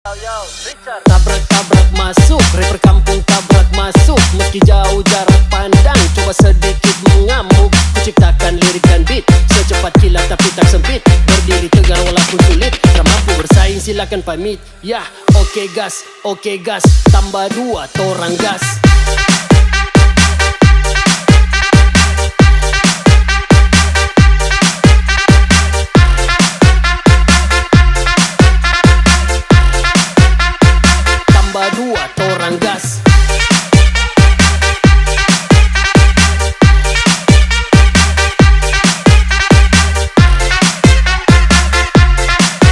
Tabrak-tabrak masuk, rapper kampung tabrak masuk. Meski jauh jarak pandang, coba sedikit mengamuk. Kuciptakan lirik dan beat, secepat kilat tapi tak sempit. Berdiri tegar walaupun sulit, tak mampu bersaing silakan pamit. Yah, oke gas, tambah 2 torang gas. Tambah 2 torang gas.